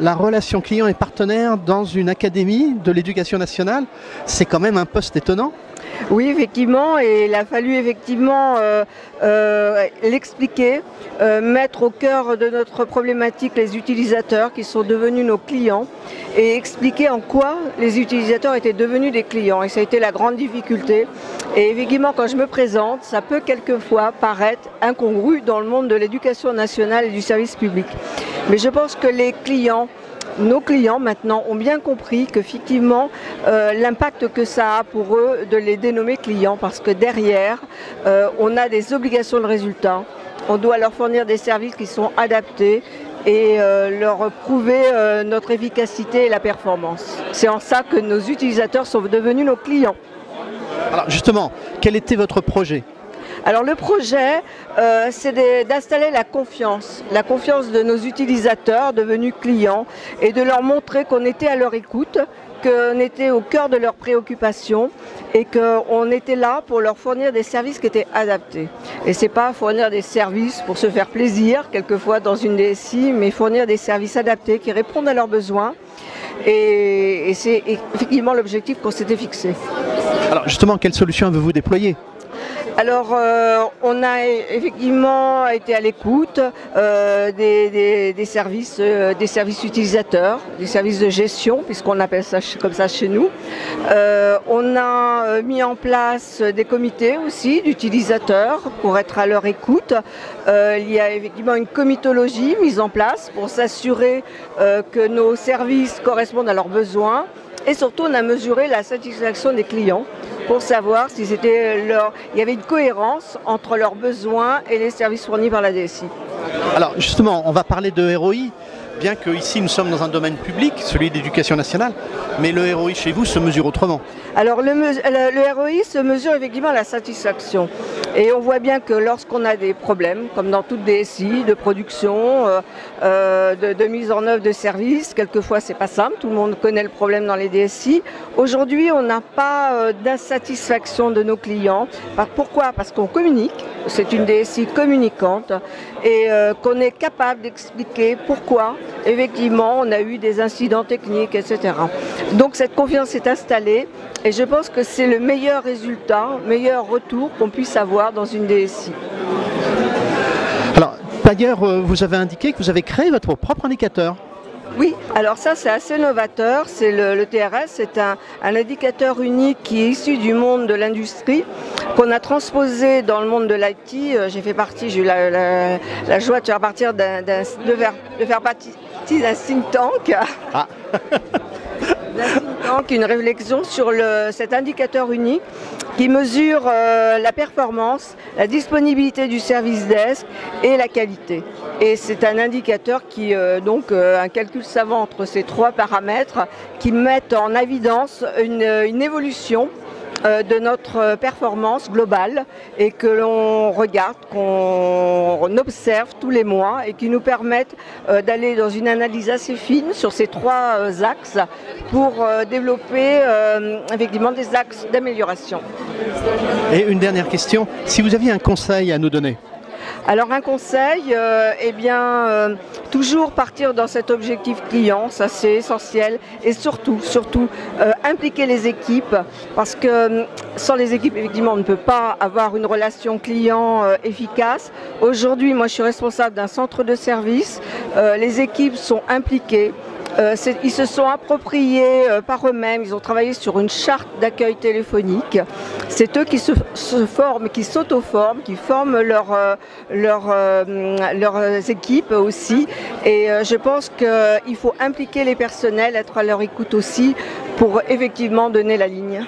La relation client et partenaire dans une académie de l'éducation nationale, c'est quand même un poste étonnant. Oui, effectivement, et il a fallu effectivement l'expliquer, mettre au cœur de notre problématique les utilisateurs qui sont devenus nos clients et expliquer en quoi les utilisateurs étaient devenus des clients. Et ça a été la grande difficulté. Et effectivement, quand je me présente, ça peut quelquefois paraître incongru dans le monde de l'éducation nationale et du service public. Mais je pense que les clients, nos clients maintenant ont bien compris qu'effectivement l'impact que ça a pour eux de les dénommer clients, parce que derrière on a des obligations de résultat, on doit leur fournir des services qui sont adaptés et leur prouver notre efficacité et la performance. C'est en ça que nos utilisateurs sont devenus nos clients. Alors justement, quel était votre projet ? Alors le projet, c'est d'installer la confiance de nos utilisateurs devenus clients et de leur montrer qu'on était à leur écoute, qu'on était au cœur de leurs préoccupations et qu'on était là pour leur fournir des services qui étaient adaptés. Et c'est pas fournir des services pour se faire plaisir, quelquefois dans une DSI, mais fournir des services adaptés qui répondent à leurs besoins. Et c'est effectivement l'objectif qu'on s'était fixé. Alors justement, quelle solution avez-vous déployée ? Alors, on a effectivement été à l'écoute des services utilisateurs, des services de gestion, puisqu'on appelle ça comme ça chez nous. On a mis en place des comités aussi d'utilisateurs pour être à leur écoute. Il y a effectivement une comitologie mise en place pour s'assurer que nos services correspondent à leurs besoins. Et surtout, on a mesuré la satisfaction des clients pour savoir si il y avait une cohérence entre leurs besoins et les services fournis par la DSI. Alors justement, on va parler de ROI, bien que ici nous sommes dans un domaine public, celui de l'éducation nationale, mais le ROI chez vous se mesure autrement. Alors le ROI se mesure effectivement à la satisfaction. Et on voit bien que lorsqu'on a des problèmes, comme dans toute DSI, de production, de mise en œuvre de services, quelquefois c'est pas simple, tout le monde connaît le problème dans les DSI. Aujourd'hui, on n'a pas d'insatisfaction de nos clients. Pourquoi ? Parce qu'on communique, c'est une DSI communicante, et qu'on est capable d'expliquer pourquoi, effectivement, on a eu des incidents techniques, etc. Donc cette confiance est installée, et je pense que c'est le meilleur résultat, meilleur retour qu'on puisse avoir dans une DSI. Alors, d'ailleurs, vous avez indiqué que vous avez créé votre propre indicateur. Oui, alors ça c'est assez novateur, c'est le TRS, c'est un indicateur unique qui est issu du monde de l'industrie, qu'on a transposé dans le monde de l'IT. J'ai eu la joie de faire partie d'un think tank. Ah. Une réflexion sur cet indicateur unique qui mesure la performance, la disponibilité du service desk et la qualité. Et c'est un indicateur qui, un calcul savant entre ces trois paramètres qui mettent en évidence une évolution de notre performance globale et que l'on regarde, qu'on observe tous les mois et qui nous permettent d'aller dans une analyse assez fine sur ces trois axes pour développer effectivement des axes d'amélioration. Et une dernière question, si vous aviez un conseil à nous donner ? Alors un conseil, toujours partir dans cet objectif client, ça c'est essentiel, et surtout impliquer les équipes, parce que sans les équipes, effectivement, on ne peut pas avoir une relation client efficace. Aujourd'hui, moi je suis responsable d'un centre de service, les équipes sont impliquées. Ils se sont appropriés par eux-mêmes, ils ont travaillé sur une charte d'accueil téléphonique. C'est eux qui se forment, qui s'auto-forment, qui forment leurs équipes aussi. Et je pense qu'il faut impliquer les personnels, être à leur écoute aussi, pour effectivement donner la ligne.